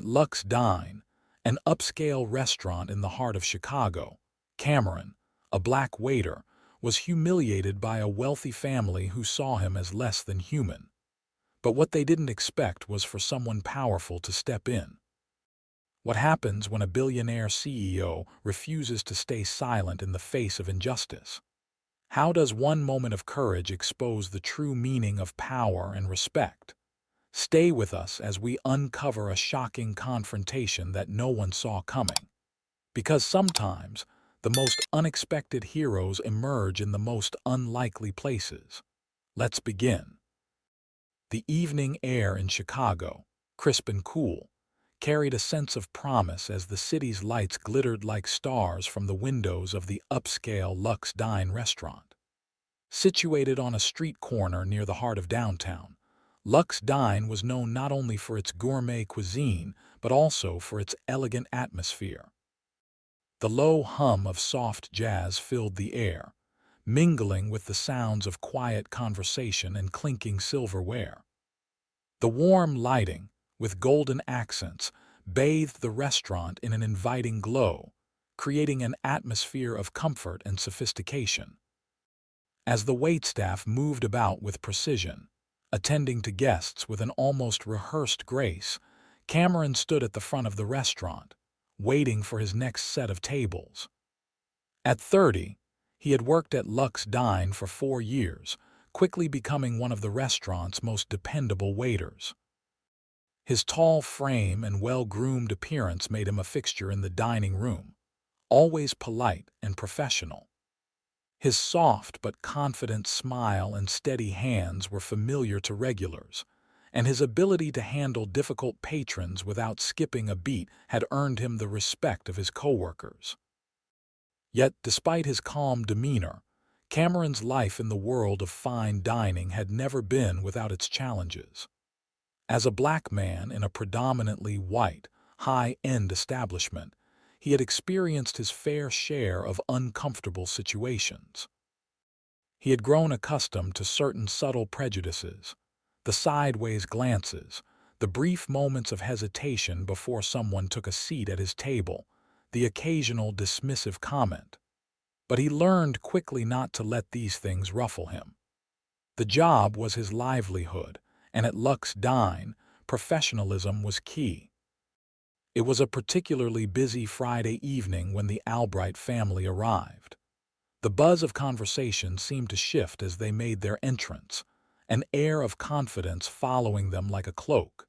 Lux Dine, an upscale restaurant in the heart of Chicago, Cameron, a black waiter, was humiliated by a wealthy family who saw him as less than human. But what they didn't expect was for someone powerful to step in. What happens when a billionaire CEO refuses to stay silent in the face of injustice? How does one moment of courage expose the true meaning of power and respect? Stay with us as we uncover a shocking confrontation that no one saw coming. Because sometimes, the most unexpected heroes emerge in the most unlikely places. Let's begin. The evening air in Chicago, crisp and cool, carried a sense of promise as the city's lights glittered like stars from the windows of the upscale Lux Dine restaurant. Situated on a street corner near the heart of downtown, Lux Dine was known not only for its gourmet cuisine, but also for its elegant atmosphere. The low hum of soft jazz filled the air, mingling with the sounds of quiet conversation and clinking silverware. The warm lighting, with golden accents, bathed the restaurant in an inviting glow, creating an atmosphere of comfort and sophistication. As the waitstaff moved about with precision, attending to guests with an almost rehearsed grace, Cameron stood at the front of the restaurant, waiting for his next set of tables. At 30, he had worked at Lux Dine for 4 years, quickly becoming one of the restaurant's most dependable waiters. His tall frame and well-groomed appearance made him a fixture in the dining room, always polite and professional. His soft but confident smile and steady hands were familiar to regulars, and his ability to handle difficult patrons without skipping a beat had earned him the respect of his coworkers. Yet, despite his calm demeanor, Cameron's life in the world of fine dining had never been without its challenges. As a black man in a predominantly white, high-end establishment, he had experienced his fair share of uncomfortable situations. He had grown accustomed to certain subtle prejudices, the sideways glances, the brief moments of hesitation before someone took a seat at his table, the occasional dismissive comment. But he learned quickly not to let these things ruffle him. The job was his livelihood, and at Lux Dine, professionalism was key. It was a particularly busy Friday evening when the Albright family arrived. The buzz of conversation seemed to shift as they made their entrance, an air of confidence following them like a cloak.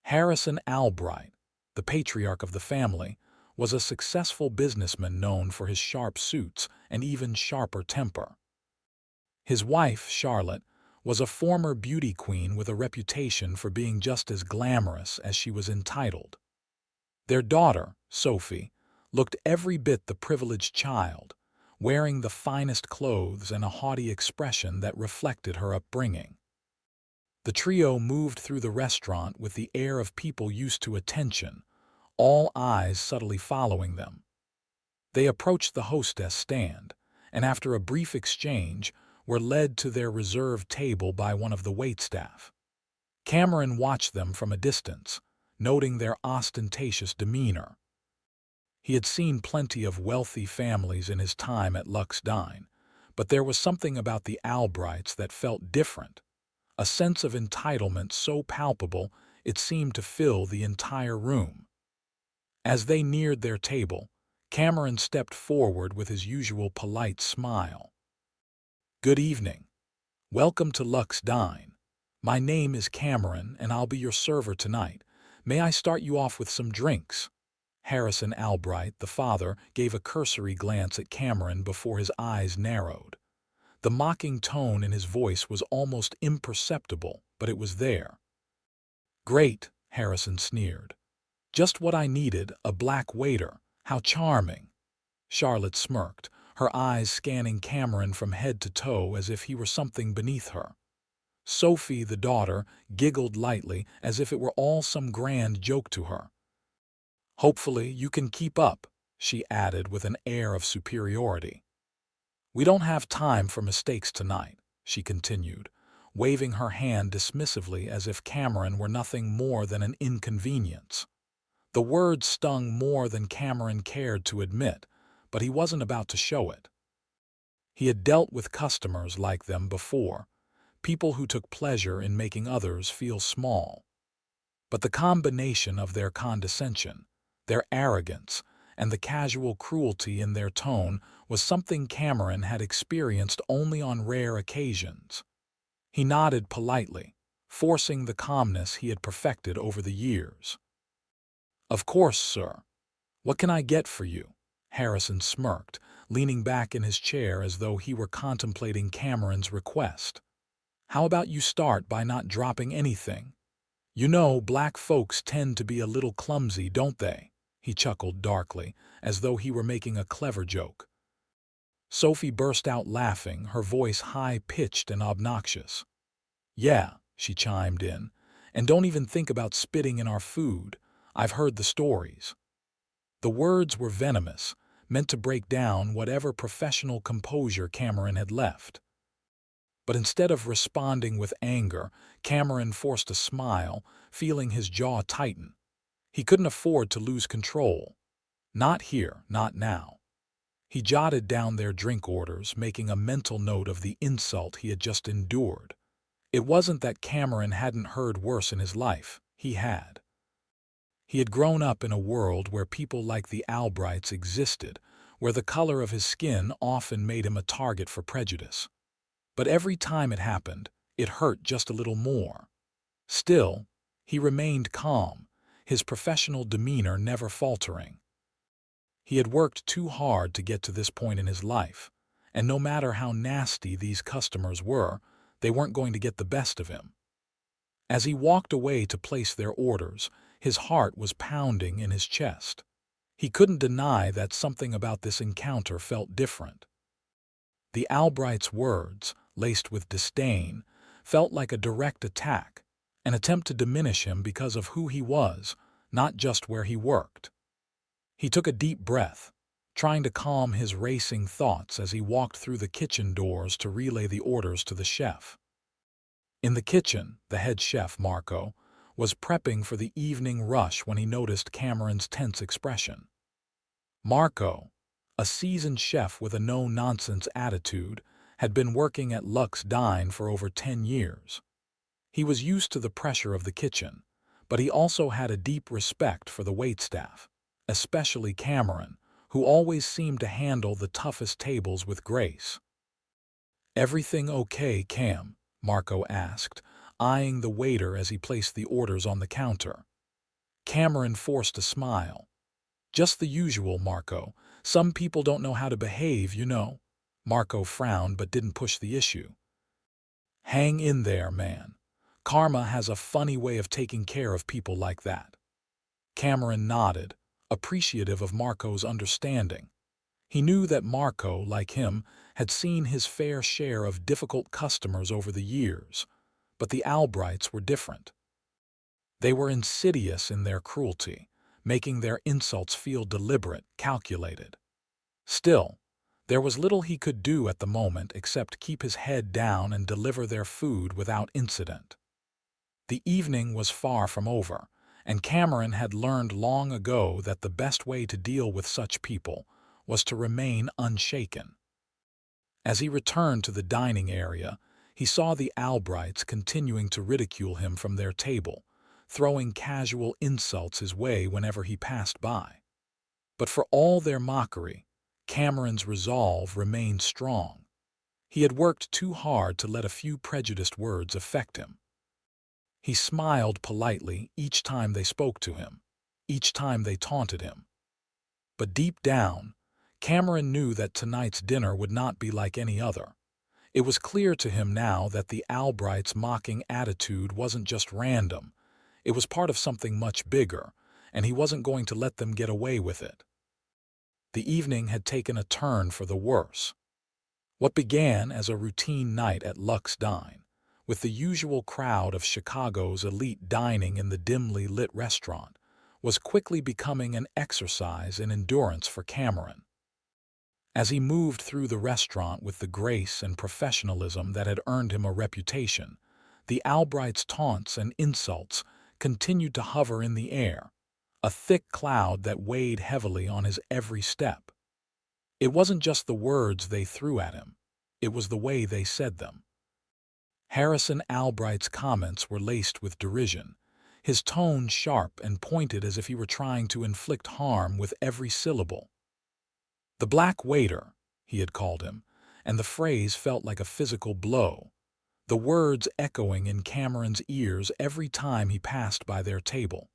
Harrison Albright, the patriarch of the family, was a successful businessman known for his sharp suits and even sharper temper. His wife, Charlotte, was a former beauty queen with a reputation for being just as glamorous as she was entitled. Their daughter, Sophie, looked every bit the privileged child, wearing the finest clothes and a haughty expression that reflected her upbringing. The trio moved through the restaurant with the air of people used to attention, all eyes subtly following them. They approached the hostess stand, and after a brief exchange, were led to their reserved table by one of the waitstaff. Cameron watched them from a distance, noting their ostentatious demeanor. He had seen plenty of wealthy families in his time at Lux Dine, but there was something about the Albrights that felt different, a sense of entitlement so palpable it seemed to fill the entire room. As they neared their table, Cameron stepped forward with his usual polite smile. "Good evening. Welcome to Lux Dine. My name is Cameron, and I'll be your server tonight. May I start you off with some drinks?" Harrison Albright, the father, gave a cursory glance at Cameron before his eyes narrowed. The mocking tone in his voice was almost imperceptible, but it was there. "Great," Harrison sneered. "Just what I needed, a black waiter. How charming." Charlotte smirked, her eyes scanning Cameron from head to toe as if he were something beneath her. Sophie, the daughter, giggled lightly as if it were all some grand joke to her. "Hopefully you can keep up," she added with an air of superiority. "We don't have time for mistakes tonight," she continued, waving her hand dismissively as if Cameron were nothing more than an inconvenience. The words stung more than Cameron cared to admit, but he wasn't about to show it. He had dealt with customers like them before, people who took pleasure in making others feel small. But the combination of their condescension, their arrogance, and the casual cruelty in their tone was something Cameron had experienced only on rare occasions. He nodded politely, forcing the calmness he had perfected over the years. "Of course, sir. What can I get for you?" Harrison smirked, leaning back in his chair as though he were contemplating Cameron's request. "How about you start by not dropping anything? You know, black folks tend to be a little clumsy, don't they?" He chuckled darkly, as though he were making a clever joke. Sophie burst out laughing, her voice high-pitched and obnoxious. "Yeah," she chimed in, "and don't even think about spitting in our food. I've heard the stories." The words were venomous, meant to break down whatever professional composure Cameron had left. But instead of responding with anger, Cameron forced a smile, feeling his jaw tighten. He couldn't afford to lose control. Not here, not now. He jotted down their drink orders, making a mental note of the insult he had just endured. It wasn't that Cameron hadn't heard worse in his life. He had. He had grown up in a world where people like the Albrights existed, where the color of his skin often made him a target for prejudice. But every time it happened, it hurt just a little more. Still, he remained calm, his professional demeanor never faltering. He had worked too hard to get to this point in his life, and no matter how nasty these customers were, they weren't going to get the best of him. As he walked away to place their orders, his heart was pounding in his chest. He couldn't deny that something about this encounter felt different. The Albright's words, laced with disdain, felt like a direct attack, an attempt to diminish him because of who he was, not just where he worked. He took a deep breath, trying to calm his racing thoughts as he walked through the kitchen doors to relay the orders to the chef. In the kitchen, the head chef, Marco, was prepping for the evening rush when he noticed Cameron's tense expression. Marco, a seasoned chef with a no-nonsense attitude, had been working at Luxe Dine for over 10 years. He was used to the pressure of the kitchen, but he also had a deep respect for the waitstaff, especially Cameron, who always seemed to handle the toughest tables with grace. "Everything okay, Cam?" Marco asked, eyeing the waiter as he placed the orders on the counter. Cameron forced a smile. "Just the usual, Marco. Some people don't know how to behave, you know." Marco frowned but didn't push the issue. "Hang in there, man. Karma has a funny way of taking care of people like that." Cameron nodded, appreciative of Marco's understanding. He knew that Marco, like him, had seen his fair share of difficult customers over the years, but the Albrights were different. They were insidious in their cruelty, making their insults feel deliberate, calculated. Still, there was little he could do at the moment except keep his head down and deliver their food without incident. The evening was far from over, and Cameron had learned long ago that the best way to deal with such people was to remain unshaken. As he returned to the dining area, he saw the Albrights continuing to ridicule him from their table, throwing casual insults his way whenever he passed by. But for all their mockery, Cameron's resolve remained strong. He had worked too hard to let a few prejudiced words affect him. He smiled politely each time they spoke to him, each time they taunted him. But deep down, Cameron knew that tonight's dinner would not be like any other. It was clear to him now that the Albrights' mocking attitude wasn't just random. It was part of something much bigger, and he wasn't going to let them get away with it. The evening had taken a turn for the worse. What began as a routine night at Luxe Dine, with the usual crowd of Chicago's elite dining in the dimly lit restaurant, was quickly becoming an exercise in endurance for Cameron. As he moved through the restaurant with the grace and professionalism that had earned him a reputation, the Albrights' taunts and insults continued to hover in the air, a thick cloud that weighed heavily on his every step. It wasn't just the words they threw at him, it was the way they said them. Harrison Albright's comments were laced with derision, his tone sharp and pointed as if he were trying to inflict harm with every syllable. The black waiter, he had called him, and the phrase felt like a physical blow, the words echoing in Cameron's ears every time he passed by their table.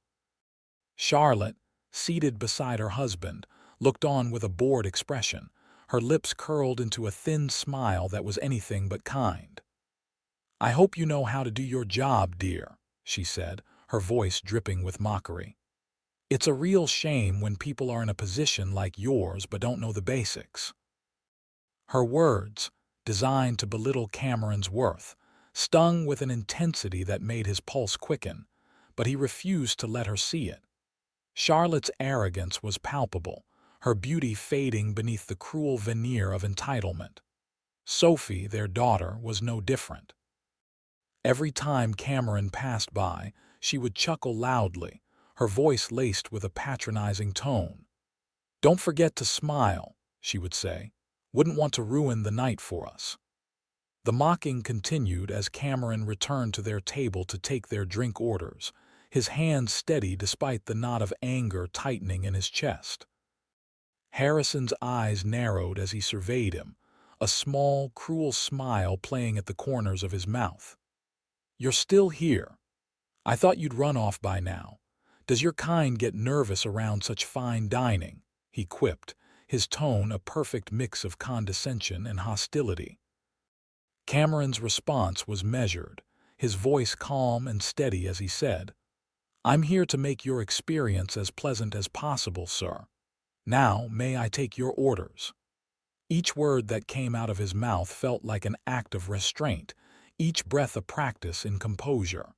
Charlotte, seated beside her husband, looked on with a bored expression, her lips curled into a thin smile that was anything but kind. "I hope you know how to do your job, dear," she said, her voice dripping with mockery. "It's a real shame when people are in a position like yours but don't know the basics." Her words, designed to belittle Cameron's worth, stung with an intensity that made his pulse quicken, but he refused to let her see it. Charlotte's arrogance was palpable, her beauty fading beneath the cruel veneer of entitlement. Sophie, their daughter, was no different. Every time Cameron passed by, she would chuckle loudly, her voice laced with a patronizing tone. "Don't forget to smile," she would say. "Wouldn't want to ruin the night for us." The mocking continued as Cameron returned to their table to take their drink orders, his hands steady despite the knot of anger tightening in his chest. Harrison's eyes narrowed as he surveyed him, a small, cruel smile playing at the corners of his mouth. "You're still here. I thought you'd run off by now. Does your kind get nervous around such fine dining?" he quipped, his tone a perfect mix of condescension and hostility. Cameron's response was measured, his voice calm and steady as he said, "I'm here to make your experience as pleasant as possible, sir. Now, may I take your orders?" Each word that came out of his mouth felt like an act of restraint, each breath a practice in composure.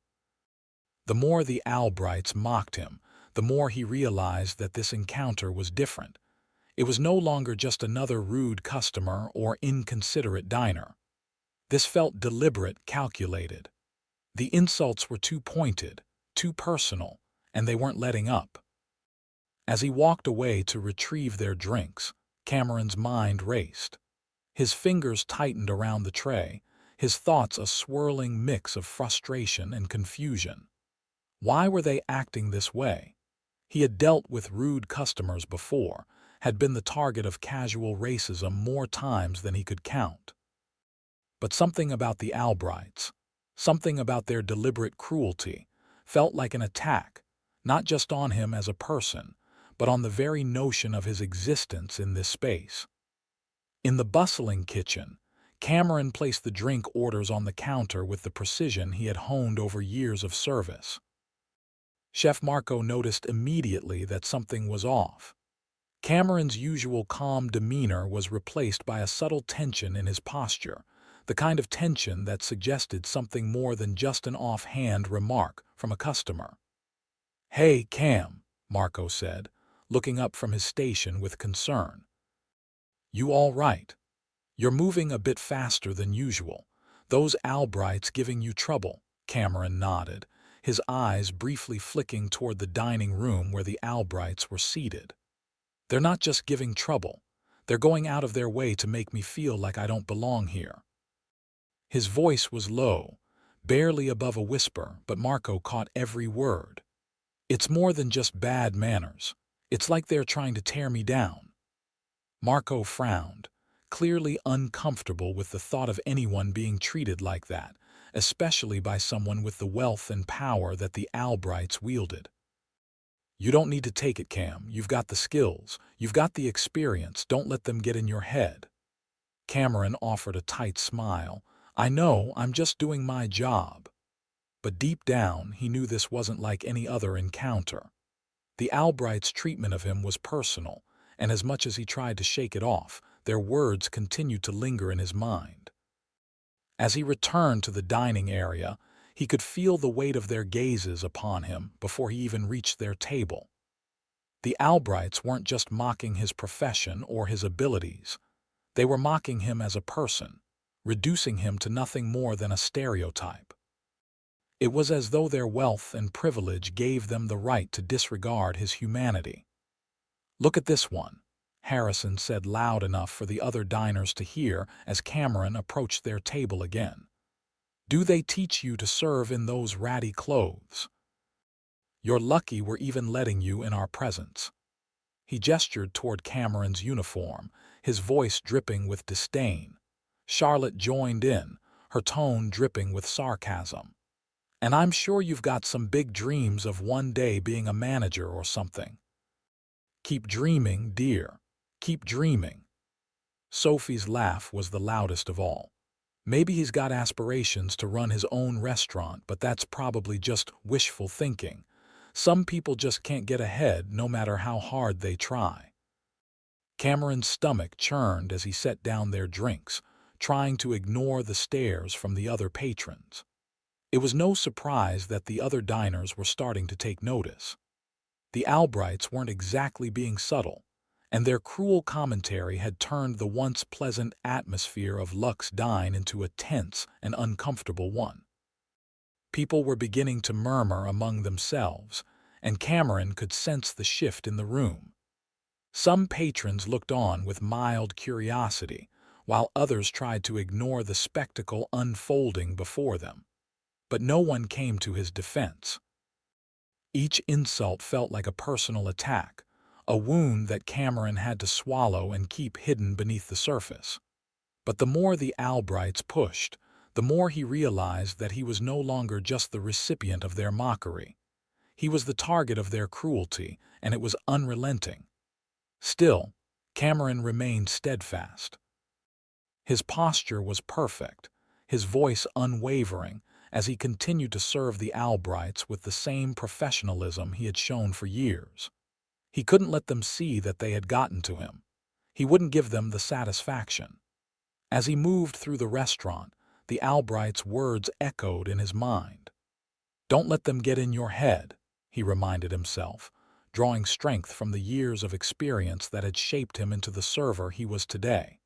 The more the Albrights mocked him, the more he realized that this encounter was different. It was no longer just another rude customer or inconsiderate diner. This felt deliberate, calculated. The insults were too pointed, too personal, and they weren't letting up. As he walked away to retrieve their drinks, Cameron's mind raced. His fingers tightened around the tray, his thoughts a swirling mix of frustration and confusion. Why were they acting this way? He had dealt with rude customers before, had been the target of casual racism more times than he could count. But something about the Albrights, something about their deliberate cruelty, felt like an attack, not just on him as a person, but on the very notion of his existence in this space. In the bustling kitchen, Cameron placed the drink orders on the counter with the precision he had honed over years of service. Chef Marco noticed immediately that something was off. Cameron's usual calm demeanor was replaced by a subtle tension in his posture, the kind of tension that suggested something more than just an offhand remark from a customer. "Hey, Cam," Marco said, looking up from his station with concern. "You all right? You're moving a bit faster than usual. Those Albrights giving you trouble?" Cameron nodded, his eyes briefly flicking toward the dining room where the Albrights were seated. "They're not just giving trouble. They're going out of their way to make me feel like I don't belong here." His voice was low, barely above a whisper, but Marco caught every word. "It's more than just bad manners. It's like they're trying to tear me down." Marco frowned, clearly uncomfortable with the thought of anyone being treated like that, especially by someone with the wealth and power that the Albrights wielded. "You don't need to take it, Cam. You've got the skills. You've got the experience. Don't let them get in your head." Cameron offered a tight smile. "I know, I'm just doing my job." But deep down, he knew this wasn't like any other encounter. The Albrights' treatment of him was personal, and as much as he tried to shake it off, their words continued to linger in his mind. As he returned to the dining area, he could feel the weight of their gazes upon him before he even reached their table. The Albrights weren't just mocking his profession or his abilities. They were mocking him as a person, reducing him to nothing more than a stereotype. It was as though their wealth and privilege gave them the right to disregard his humanity. "Look at this one," Harrison said loud enough for the other diners to hear as Cameron approached their table again. "Do they teach you to serve in those ratty clothes? You're lucky we're even letting you in our presence." He gestured toward Cameron's uniform, his voice dripping with disdain. Charlotte joined in, her tone dripping with sarcasm. "And I'm sure you've got some big dreams of one day being a manager or something." "Keep dreaming, dear. Keep dreaming." Sophie's laugh was the loudest of all. "Maybe he's got aspirations to run his own restaurant, but that's probably just wishful thinking. Some people just can't get ahead no matter how hard they try." Cameron's stomach churned as he set down their drinks, trying to ignore the stares from the other patrons. It was no surprise that the other diners were starting to take notice. The Albrights weren't exactly being subtle, and their cruel commentary had turned the once pleasant atmosphere of Luck's Dine into a tense and uncomfortable one. People were beginning to murmur among themselves, and Cameron could sense the shift in the room. Some patrons looked on with mild curiosity, while others tried to ignore the spectacle unfolding before them. But no one came to his defense. Each insult felt like a personal attack, a wound that Cameron had to swallow and keep hidden beneath the surface. But the more the Albrights pushed, the more he realized that he was no longer just the recipient of their mockery. He was the target of their cruelty, and it was unrelenting. Still, Cameron remained steadfast. His posture was perfect, his voice unwavering, as he continued to serve the Albrights with the same professionalism he had shown for years. He couldn't let them see that they had gotten to him. He wouldn't give them the satisfaction. As he moved through the restaurant, the Albrights' words echoed in his mind. "Don't let them get in your head," he reminded himself, drawing strength from the years of experience that had shaped him into the server he was today.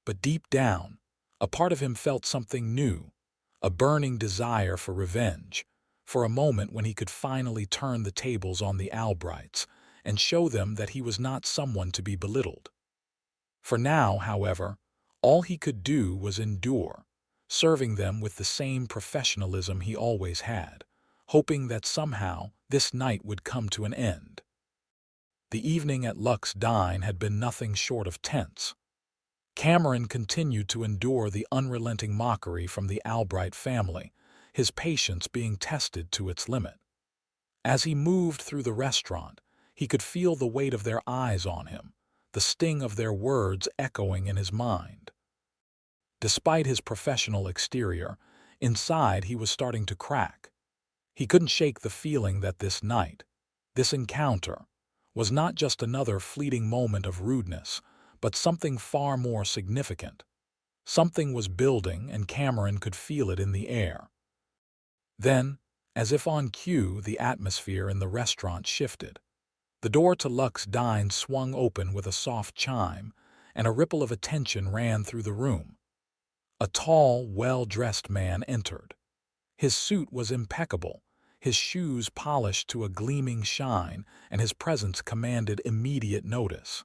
But deep down, a part of him felt something new, a burning desire for revenge, for a moment when he could finally turn the tables on the Albrights and show them that he was not someone to be belittled. For now, however, all he could do was endure, serving them with the same professionalism he always had, hoping that somehow this night would come to an end. The evening at Luck's Dine had been nothing short of tense. Cameron continued to endure the unrelenting mockery from the Albright family, his patience being tested to its limit. As he moved through the restaurant, he could feel the weight of their eyes on him, the sting of their words echoing in his mind. Despite his professional exterior, inside he was starting to crack. He couldn't shake the feeling that this night, this encounter, was not just another fleeting moment of rudeness, but something far more significant. Something was building, and Cameron could feel it in the air. Then, as if on cue, the atmosphere in the restaurant shifted. The door to Luck's Dine swung open with a soft chime, and a ripple of attention ran through the room. A tall, well-dressed man entered. His suit was impeccable, his shoes polished to a gleaming shine, and his presence commanded immediate notice.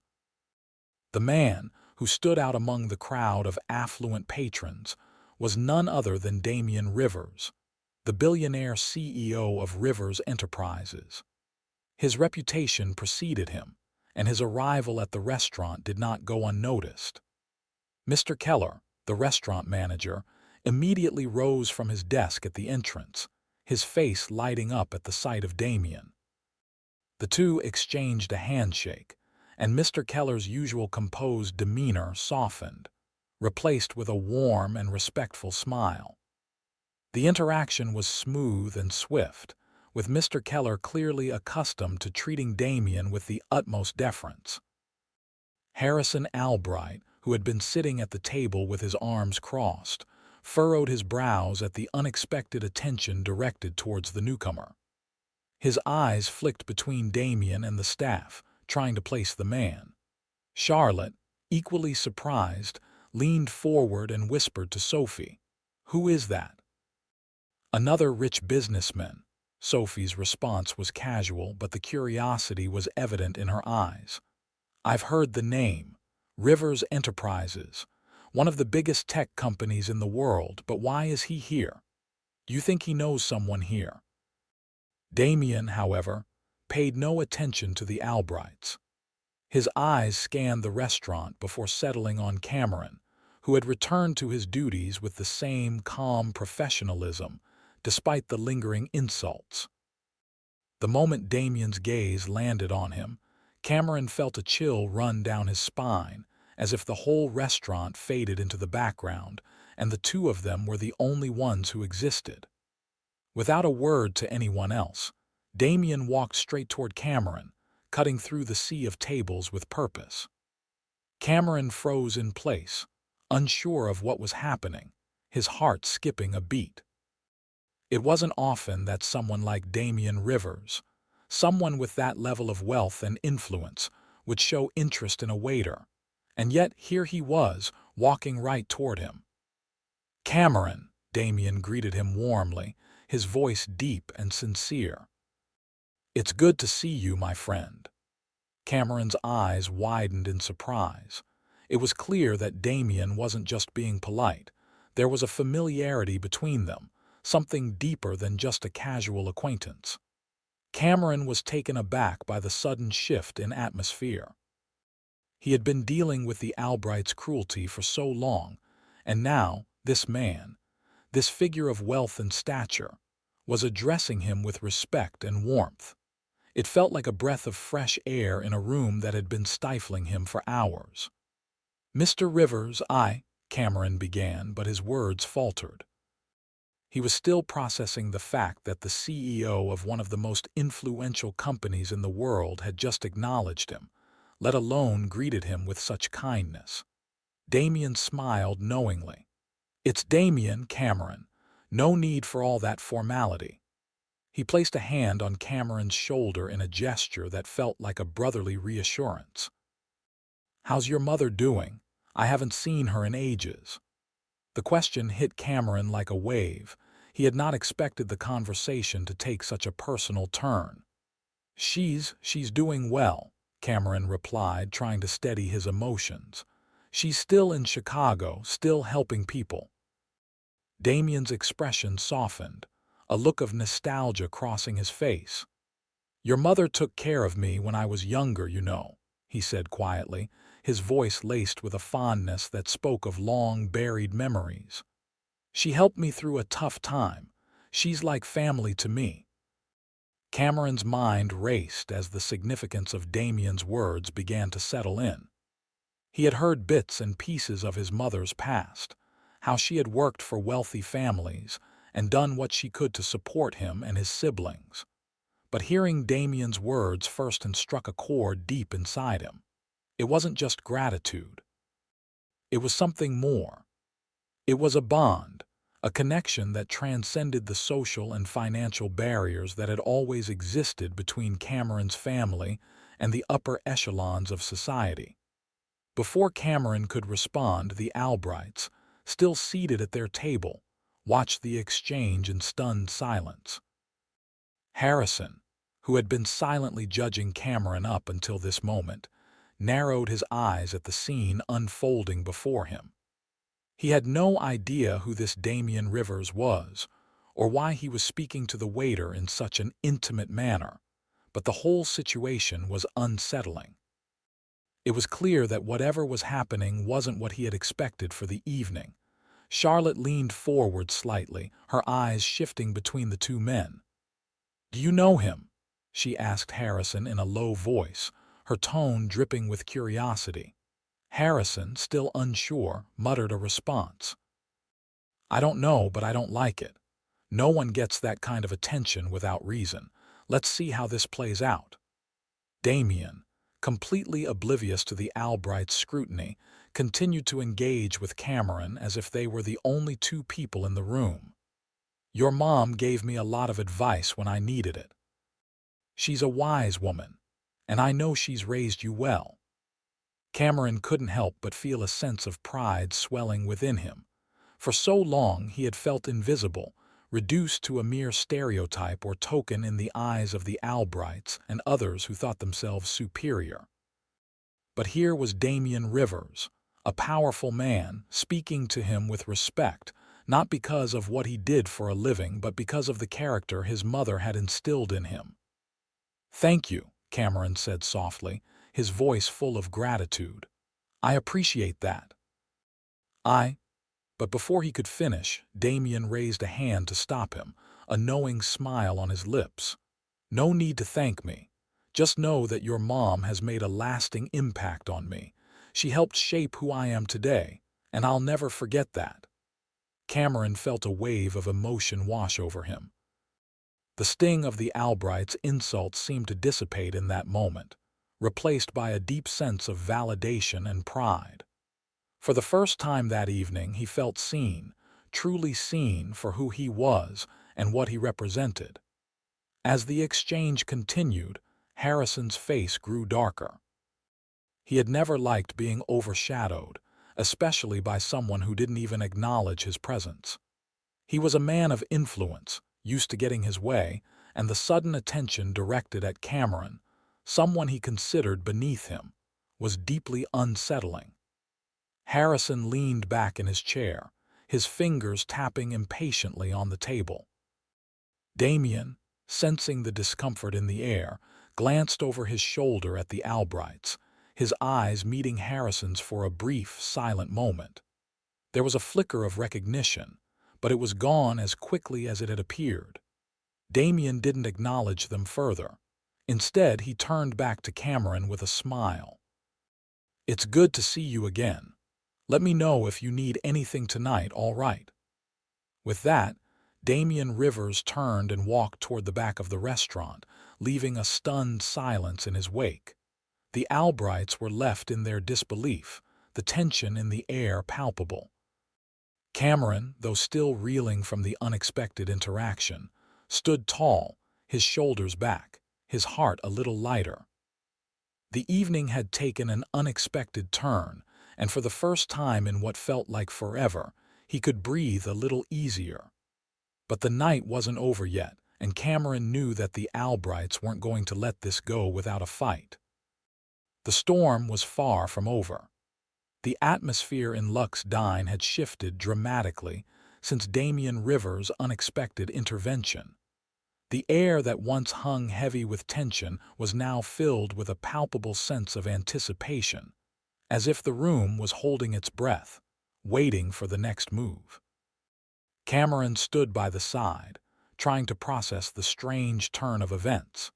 The man, who stood out among the crowd of affluent patrons, was none other than Damian Rivers, the billionaire CEO of Rivers Enterprises. His reputation preceded him, and his arrival at the restaurant did not go unnoticed. Mr. Keller, the restaurant manager, immediately rose from his desk at the entrance, his face lighting up at the sight of Damian. The two exchanged a handshake, and Mr. Keller's usual composed demeanor softened, replaced with a warm and respectful smile. The interaction was smooth and swift, with Mr. Keller clearly accustomed to treating Damian with the utmost deference. Harrison Albright, who had been sitting at the table with his arms crossed, furrowed his brows at the unexpected attention directed towards the newcomer. His eyes flicked between Damian and the staff, trying to place the man. Charlotte, equally surprised, leaned forward and whispered to Sophie, "Who is that?" Another rich businessman. Sophie's response was casual, but the curiosity was evident in her eyes. I've heard the name. Rivers Enterprises. One of the biggest tech companies in the world, but why is he here? Do you think he knows someone here? Damien, however, paid no attention to the Albrights. His eyes scanned the restaurant before settling on Cameron, who had returned to his duties with the same calm professionalism, despite the lingering insults. The moment Damien's gaze landed on him, Cameron felt a chill run down his spine, as if the whole restaurant faded into the background, and the two of them were the only ones who existed. Without a word to anyone else, Damien walked straight toward Cameron, cutting through the sea of tables with purpose. Cameron froze in place, unsure of what was happening, his heart skipping a beat. It wasn't often that someone like Damien Rivers, someone with that level of wealth and influence, would show interest in a waiter, and yet here he was, walking right toward him. Cameron, Damien greeted him warmly, his voice deep and sincere. It's good to see you, my friend. Cameron's eyes widened in surprise. It was clear that Damien wasn't just being polite. There was a familiarity between them, something deeper than just a casual acquaintance. Cameron was taken aback by the sudden shift in atmosphere. He had been dealing with the Albrights' cruelty for so long, and now this man, this figure of wealth and stature, was addressing him with respect and warmth. It felt like a breath of fresh air in a room that had been stifling him for hours. "Mr. Rivers, Cameron began, but his words faltered. He was still processing the fact that the CEO of one of the most influential companies in the world had just acknowledged him, let alone greeted him with such kindness. Damien smiled knowingly. "It's Damien, Cameron. No need for all that formality." He placed a hand on Cameron's shoulder in a gesture that felt like a brotherly reassurance. "How's your mother doing? I haven't seen her in ages." The question hit Cameron like a wave. He had not expected the conversation to take such a personal turn. She's doing well," Cameron replied, trying to steady his emotions. "She's still in Chicago, still helping people." Damien's expression softened, a look of nostalgia crossing his face. "Your mother took care of me when I was younger, you know," he said quietly, his voice laced with a fondness that spoke of long-buried memories. "She helped me through a tough time. She's like family to me." Cameron's mind raced as the significance of Damien's words began to settle in. He had heard bits and pieces of his mother's past, how she had worked for wealthy families and done what she could to support him and his siblings. But hearing Damien's words first struck a chord deep inside him. It wasn't just gratitude. It was something more. It was a bond, a connection that transcended the social and financial barriers that had always existed between Cameron's family and the upper echelons of society. Before Cameron could respond, the Albrights, still seated at their table, watched the exchange in stunned silence. Harrison, who had been silently judging Cameron up until this moment, narrowed his eyes at the scene unfolding before him. He had no idea who this Damien Rivers was, or why he was speaking to the waiter in such an intimate manner, but the whole situation was unsettling. It was clear that whatever was happening wasn't what he had expected for the evening. Charlotte leaned forward slightly, her eyes shifting between the two men. "Do you know him?" she asked Harrison in a low voice, her tone dripping with curiosity. Harrison, still unsure, muttered a response. "I don't know, but I don't like it. No one gets that kind of attention without reason. Let's see how this plays out." Damien, completely oblivious to the Albright's scrutiny, continued to engage with Cameron as if they were the only two people in the room. "Your mom gave me a lot of advice when I needed it. She's a wise woman, and I know she's raised you well." Cameron couldn't help but feel a sense of pride swelling within him. For so long he had felt invisible, reduced to a mere stereotype or token in the eyes of the Albrights and others who thought themselves superior. But here was Damian Rivers, a powerful man, speaking to him with respect, not because of what he did for a living, but because of the character his mother had instilled in him. "Thank you," Cameron said softly, his voice full of gratitude. "I appreciate that." But before he could finish, Damian raised a hand to stop him, a knowing smile on his lips. "No need to thank me. Just know that your mom has made a lasting impact on me. She helped shape who I am today, and I'll never forget that." Cameron felt a wave of emotion wash over him. The sting of the Albrights' insults seemed to dissipate in that moment, replaced by a deep sense of validation and pride. For the first time that evening, he felt seen, truly seen for who he was and what he represented. As the exchange continued, Harrison's face grew darker. He had never liked being overshadowed, especially by someone who didn't even acknowledge his presence. He was a man of influence, used to getting his way, and the sudden attention directed at Cameron, someone he considered beneath him, was deeply unsettling. Harrison leaned back in his chair, his fingers tapping impatiently on the table. Damian, sensing the discomfort in the air, glanced over his shoulder at the Albrights, his eyes meeting Harrison's for a brief, silent moment. There was a flicker of recognition, but it was gone as quickly as it had appeared. Damian didn't acknowledge them further. Instead, he turned back to Cameron with a smile. "It's good to see you again. Let me know if you need anything tonight, all right?" With that, Damian Rivers turned and walked toward the back of the restaurant, leaving a stunned silence in his wake. The Albrights were left in their disbelief, the tension in the air palpable. Cameron, though still reeling from the unexpected interaction, stood tall, his shoulders back, his heart a little lighter. The evening had taken an unexpected turn, and for the first time in what felt like forever, he could breathe a little easier. But the night wasn't over yet, and Cameron knew that the Albrights weren't going to let this go without a fight. The storm was far from over. The atmosphere in Luck's Dine had shifted dramatically since Damian Rivers' unexpected intervention. The air that once hung heavy with tension was now filled with a palpable sense of anticipation, as if the room was holding its breath, waiting for the next move. Cameron stood by the side, trying to process the strange turn of events.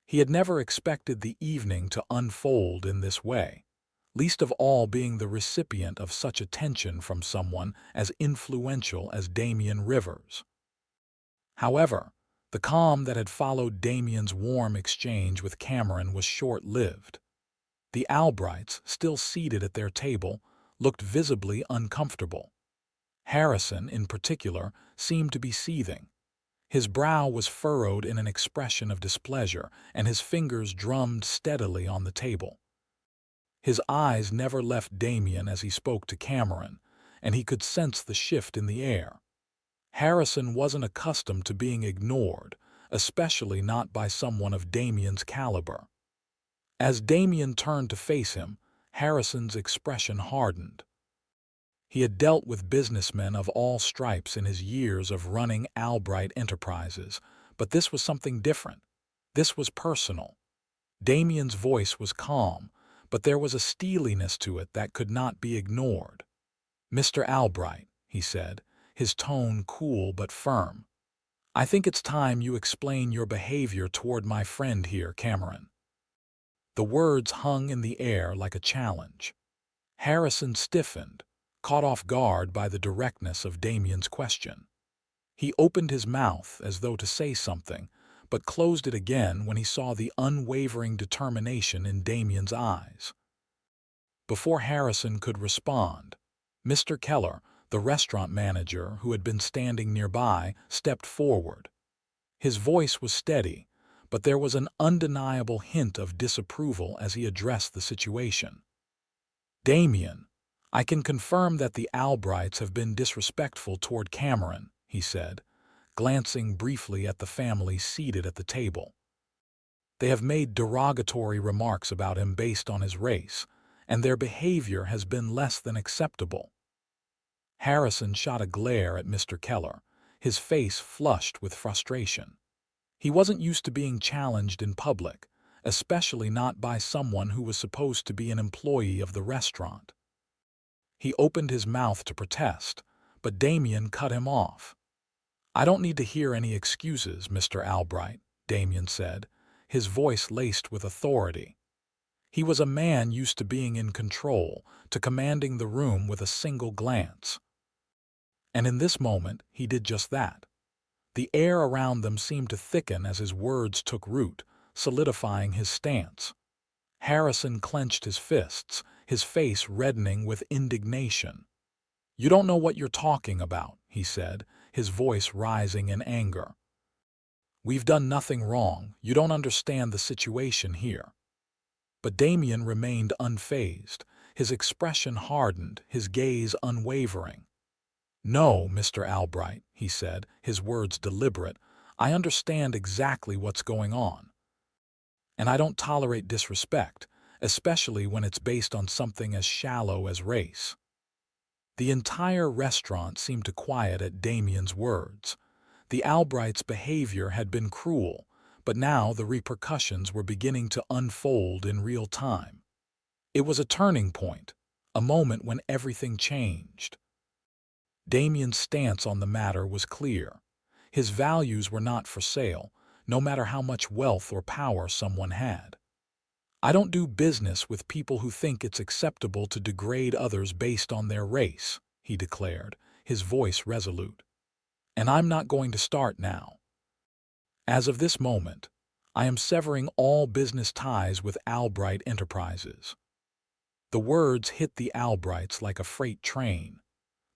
He had never expected the evening to unfold in this way, least of all being the recipient of such attention from someone as influential as Damian Rivers. However, the calm that had followed Damian's warm exchange with Cameron was short-lived. The Albrights, still seated at their table, looked visibly uncomfortable. Harrison, in particular, seemed to be seething. His brow was furrowed in an expression of displeasure, and his fingers drummed steadily on the table. His eyes never left Damian as he spoke to Cameron, and he could sense the shift in the air. Harrison wasn't accustomed to being ignored, especially not by someone of Damian's caliber. As Damian turned to face him, Harrison's expression hardened. He had dealt with businessmen of all stripes in his years of running Albright Enterprises, but this was something different. This was personal. Damian's voice was calm, but there was a steeliness to it that could not be ignored. "Mr. Albright," he said, his tone cool but firm, "I think it's time you explain your behavior toward my friend here, Cameron." The words hung in the air like a challenge. Harrison stiffened, caught off guard by the directness of Damian's question. He opened his mouth as though to say something, but closed it again when he saw the unwavering determination in Damian's eyes. Before Harrison could respond, Mr. Keller, the restaurant manager who had been standing nearby, stepped forward. His voice was steady, but there was an undeniable hint of disapproval as he addressed the situation. "Damian, I can confirm that the Albrights have been disrespectful toward Cameron," he said, glancing briefly at the family seated at the table. They have made derogatory remarks about him based on his race, and their behavior has been less than acceptable. Harrison shot a glare at Mr. Keller, his face flushed with frustration. He wasn't used to being challenged in public, especially not by someone who was supposed to be an employee of the restaurant. He opened his mouth to protest, but Damien cut him off. "I don't need to hear any excuses, Mr. Albright," Damien said, his voice laced with authority. He was a man used to being in control, to commanding the room with a single glance. And in this moment, he did just that. The air around them seemed to thicken as his words took root, solidifying his stance. Harrison clenched his fists, his face reddening with indignation. "You don't know what you're talking about," he said, his voice rising in anger. "We've done nothing wrong. You don't understand the situation here." But Damien remained unfazed, his expression hardened, his gaze unwavering. "No, Mr. Albright," he said, his words deliberate, "I understand exactly what's going on. And I don't tolerate disrespect, especially when it's based on something as shallow as race." The entire restaurant seemed to quiet at Damien's words. The Albrights' behavior had been cruel, but now the repercussions were beginning to unfold in real time. It was a turning point, a moment when everything changed. Damien's stance on the matter was clear. His values were not for sale, no matter how much wealth or power someone had. "I don't do business with people who think it's acceptable to degrade others based on their race," he declared, his voice resolute. "And I'm not going to start now. As of this moment, I am severing all business ties with Albright Enterprises." The words hit the Albrights like a freight train.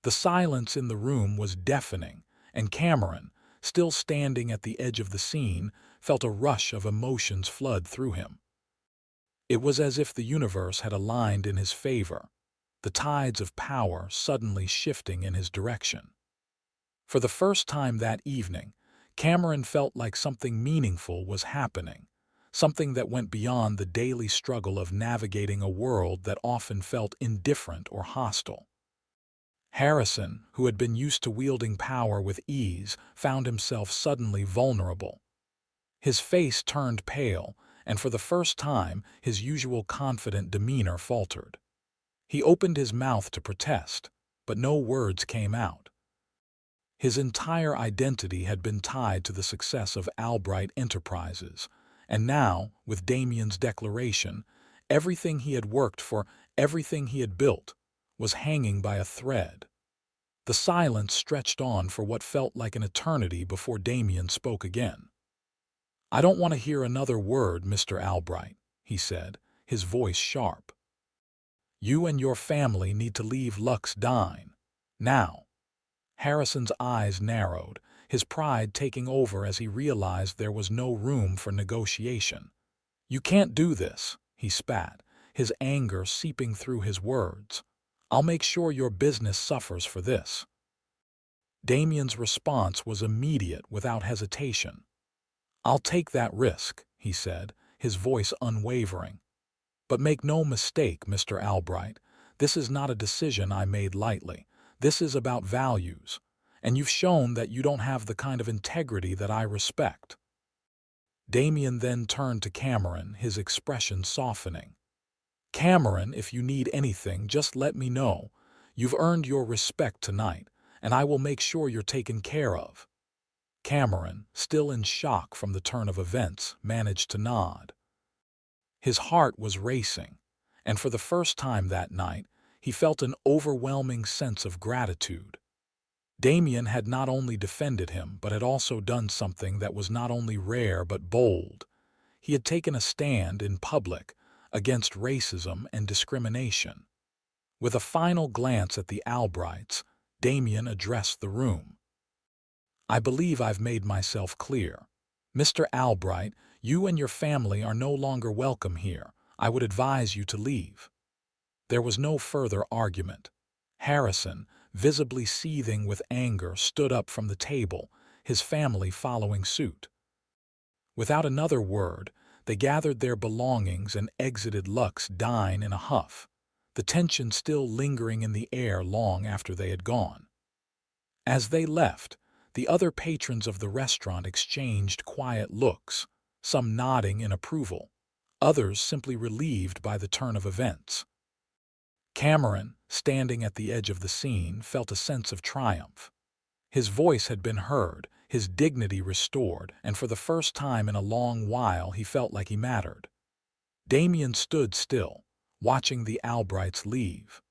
The silence in the room was deafening, and Cameron, still standing at the edge of the scene, felt a rush of emotions flood through him. It was as if the universe had aligned in his favor, the tides of power suddenly shifting in his direction. For the first time that evening, Cameron felt like something meaningful was happening, something that went beyond the daily struggle of navigating a world that often felt indifferent or hostile. Harrison, who had been used to wielding power with ease, found himself suddenly vulnerable. His face turned pale, and for the first time his usual confident demeanor faltered. He opened his mouth to protest, but no words came out. His entire identity had been tied to the success of Albright Enterprises, and now, with Damien's declaration, everything he had worked for, everything he had built, was hanging by a thread. The silence stretched on for what felt like an eternity before Damien spoke again. "I don't want to hear another word, Mr. Albright," he said, his voice sharp. "You and your family need to leave Lux Dine. Now." Harrison's eyes narrowed, his pride taking over as he realized there was no room for negotiation. "You can't do this," he spat, his anger seeping through his words. "I'll make sure your business suffers for this." Damien's response was immediate without hesitation. "I'll take that risk," he said, his voice unwavering. "But make no mistake, Mr. Albright, this is not a decision I made lightly. This is about values, and you've shown that you don't have the kind of integrity that I respect." Damien then turned to Cameron, his expression softening. "Cameron, if you need anything, just let me know. You've earned your respect tonight, and I will make sure you're taken care of." Cameron, still in shock from the turn of events, managed to nod. His heart was racing, and for the first time that night, he felt an overwhelming sense of gratitude. Damien had not only defended him, but had also done something that was not only rare but bold. He had taken a stand in public against racism and discrimination. With a final glance at the Albrights, Damien addressed the room. "I believe I've made myself clear. Mr. Albright, you and your family are no longer welcome here. I would advise you to leave." There was no further argument. Harrison, visibly seething with anger, stood up from the table, his family following suit. Without another word, they gathered their belongings and exited Luck's Dine in a huff, the tension still lingering in the air long after they had gone. As they left, the other patrons of the restaurant exchanged quiet looks, some nodding in approval, others simply relieved by the turn of events. Cameron, standing at the edge of the scene, felt a sense of triumph. His voice had been heard, his dignity restored, and for the first time in a long while he felt like he mattered. Damien stood still, watching the Albrights leave.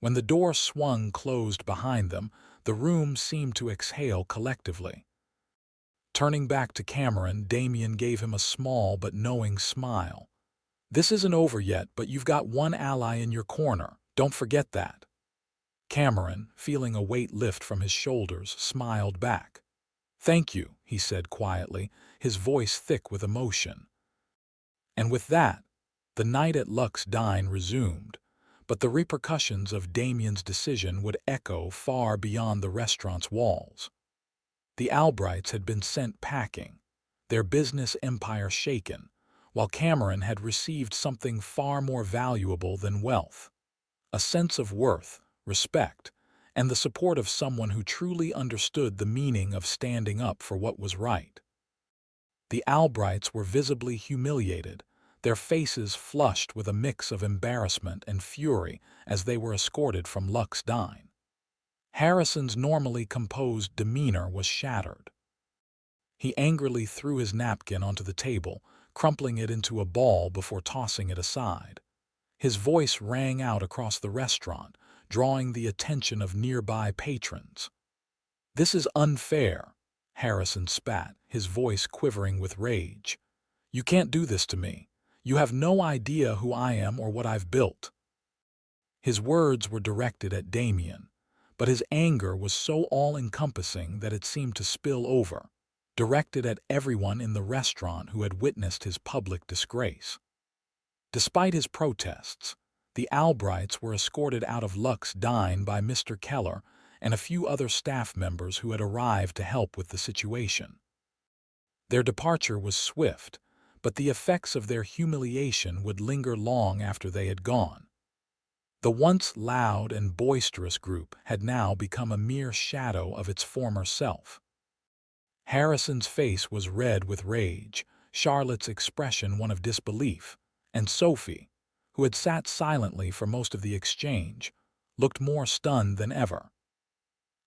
When the door swung closed behind them, the room seemed to exhale collectively. Turning back to Cameron, Damien gave him a small but knowing smile. "This isn't over yet, but you've got one ally in your corner. Don't forget that." Cameron, feeling a weight lift from his shoulders, smiled back. "Thank you," he said quietly, his voice thick with emotion. And with that, the night at Luck's Dine resumed, but the repercussions of Damien's decision would echo far beyond the restaurant's walls. The Albrights had been sent packing, their business empire shaken, while Cameron had received something far more valuable than wealth: a sense of worth, respect, and the support of someone who truly understood the meaning of standing up for what was right. The Albrights were visibly humiliated, their faces flushed with a mix of embarrassment and fury as they were escorted from Luck's Dine. Harrison's normally composed demeanor was shattered. He angrily threw his napkin onto the table, crumpling it into a ball before tossing it aside. His voice rang out across the restaurant, drawing the attention of nearby patrons. "This is unfair," Harrison spat, his voice quivering with rage. "You can't do this to me. You have no idea who I am or what I've built." His words were directed at Damien, but his anger was so all-encompassing that it seemed to spill over, directed at everyone in the restaurant who had witnessed his public disgrace. Despite his protests, the Albrights were escorted out of Luck's Dine by Mr. Keller and a few other staff members who had arrived to help with the situation. Their departure was swift, but the effects of their humiliation would linger long after they had gone. The once loud and boisterous group had now become a mere shadow of its former self. Harrison's face was red with rage, Charlotte's expression one of disbelief, and Sophie, who had sat silently for most of the exchange, looked more stunned than ever.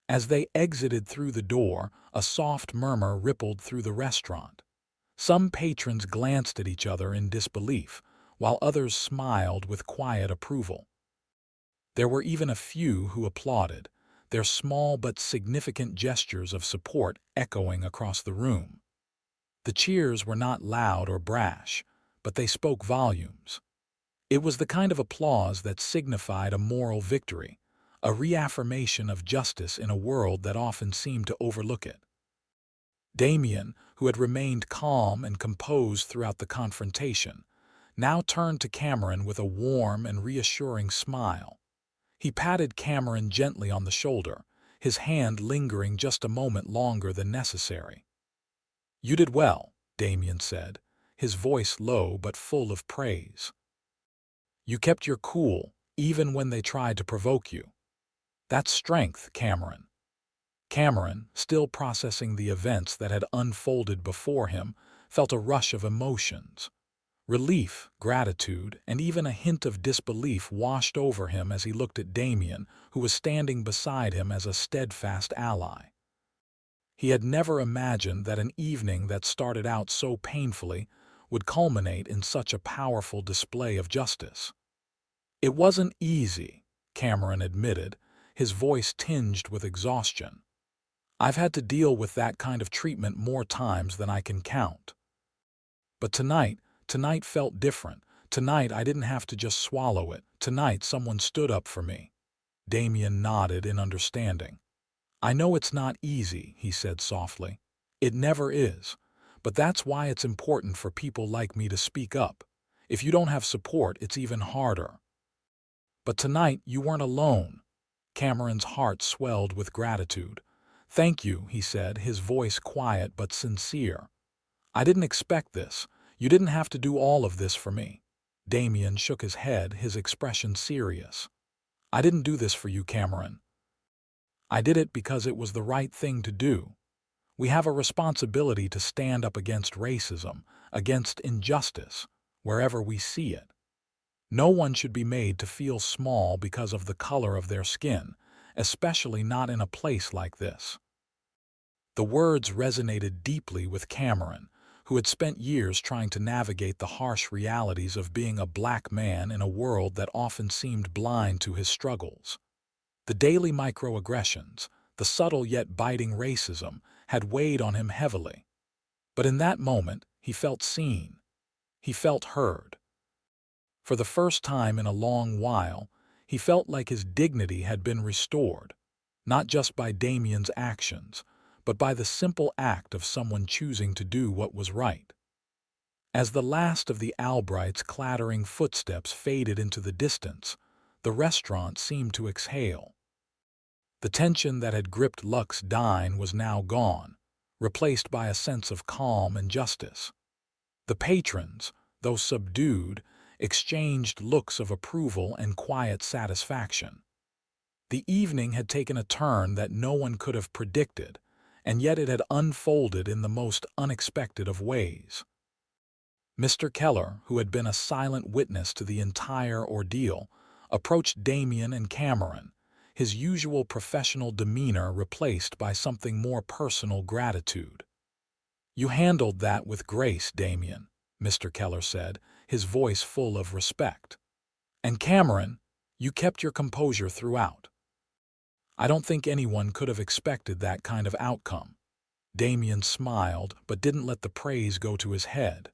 As they exited through the door, a soft murmur rippled through the restaurant. Some patrons glanced at each other in disbelief, while others smiled with quiet approval. There were even a few who applauded, their small but significant gestures of support echoing across the room. The cheers were not loud or brash, but they spoke volumes. It was the kind of applause that signified a moral victory, a reaffirmation of justice in a world that often seemed to overlook it. Damien, who had remained calm and composed throughout the confrontation, now turned to Cameron with a warm and reassuring smile. He patted Cameron gently on the shoulder, his hand lingering just a moment longer than necessary. "You did well," Damien said, his voice low but full of praise. "You kept your cool, even when they tried to provoke you. That's strength, Cameron." Cameron, still processing the events that had unfolded before him, felt a rush of emotions. Relief, gratitude, and even a hint of disbelief washed over him as he looked at Damien, who was standing beside him as a steadfast ally. He had never imagined that an evening that started out so painfully would culminate in such a powerful display of justice. "It wasn't easy," Cameron admitted, his voice tinged with exhaustion. "I've had to deal with that kind of treatment more times than I can count. But tonight felt different. Tonight I didn't have to just swallow it. Tonight someone stood up for me." Damien nodded in understanding. "I know it's not easy," he said softly. "It never is. But that's why it's important for people like me to speak up. If you don't have support, it's even harder." "But tonight you weren't alone." Cameron's heart swelled with gratitude. "Thank you," he said, his voice quiet but sincere. "I didn't expect this. You didn't have to do all of this for me." Damien shook his head, his expression serious. "I didn't do this for you, Cameron. I did it because it was the right thing to do. We have a responsibility to stand up against racism, against injustice, wherever we see it. No one should be made to feel small because of the color of their skin, especially not in a place like this." The words resonated deeply with Cameron, who had spent years trying to navigate the harsh realities of being a black man in a world that often seemed blind to his struggles. The daily microaggressions, the subtle yet biting racism, had weighed on him heavily. But in that moment, he felt seen. He felt heard. For the first time in a long while, he felt like his dignity had been restored, not just by Damien's actions, but by the simple act of someone choosing to do what was right. As the last of the Albrights' clattering footsteps faded into the distance, the restaurant seemed to exhale. The tension that had gripped Luck's dine was now gone, replaced by a sense of calm and justice. The patrons, though subdued, exchanged looks of approval and quiet satisfaction. The evening had taken a turn that no one could have predicted, and yet it had unfolded in the most unexpected of ways. Mr. Keller, who had been a silent witness to the entire ordeal, approached Damien and Cameron, his usual professional demeanor replaced by something more personal gratitude. "You handled that with grace, Damien," Mr. Keller said, his voice full of respect. "And Cameron, you kept your composure throughout. I don't think anyone could have expected that kind of outcome." Damien smiled, but didn't let the praise go to his head.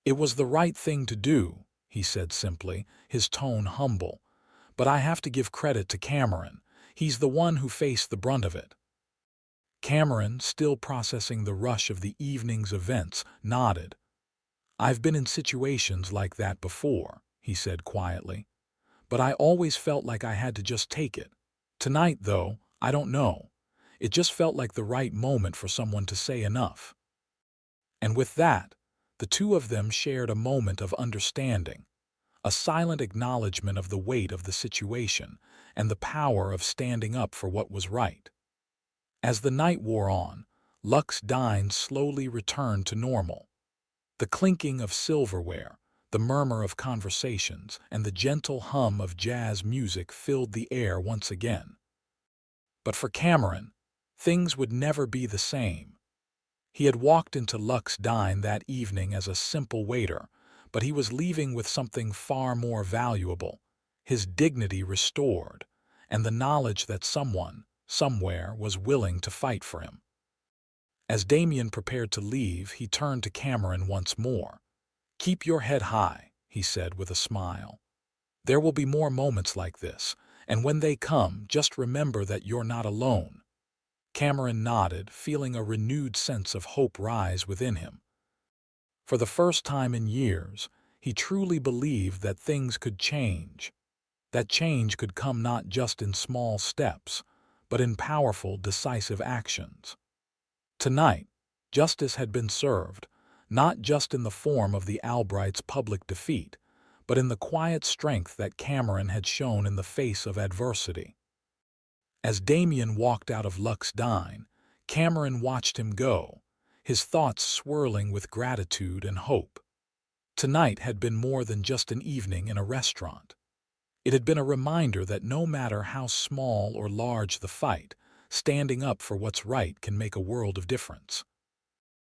"It was the right thing to do," he said simply, his tone humble. "But I have to give credit to Cameron. He's the one who faced the brunt of it." Cameron, still processing the rush of the evening's events, nodded. "I've been in situations like that before," he said quietly. "But I always felt like I had to just take it. Tonight, though, I don't know. It just felt like the right moment for someone to say enough." And with that, the two of them shared a moment of understanding, a silent acknowledgement of the weight of the situation and the power of standing up for what was right. As the night wore on, Luck's dine slowly returned to normal. The clinking of silverware, the murmur of conversations, and the gentle hum of jazz music filled the air once again. But for Cameron, things would never be the same. He had walked into Luck's dine that evening as a simple waiter, but he was leaving with something far more valuable, his dignity restored, and the knowledge that someone, somewhere, was willing to fight for him. As Damien prepared to leave, he turned to Cameron once more. "Keep your head high," he said with a smile. "There will be more moments like this, and when they come, just remember that you're not alone." Cameron nodded, feeling a renewed sense of hope rise within him. For the first time in years, he truly believed that things could change. That change could come not just in small steps, but in powerful, decisive actions. Tonight, justice had been served, not just in the form of the Albrights' public defeat, but in the quiet strength that Cameron had shown in the face of adversity. As Damien walked out of Luck's dine, Cameron watched him go, his thoughts swirling with gratitude and hope. Tonight had been more than just an evening in a restaurant. It had been a reminder that no matter how small or large the fight, standing up for what's right can make a world of difference.